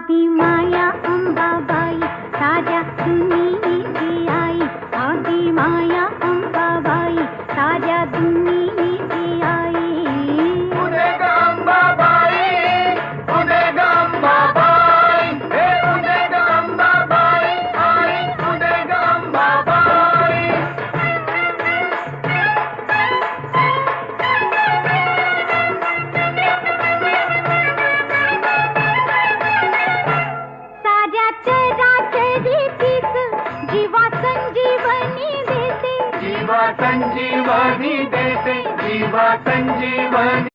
आदि माया अंबाबाई साऱ्या दुनियेची आई, आदि माया अंबाबाई साऱ्या दुनियेची आई. उदे ग अंबाबाई, उदे ग अंबाबाई, हे उदे ग अंबाबाई, आई उदे ग अंबाबाई. साऱ्या चराचरीतीच जीवा संजीवनी देते, जीवा संजीवनी देते, जीवा संजीवनी.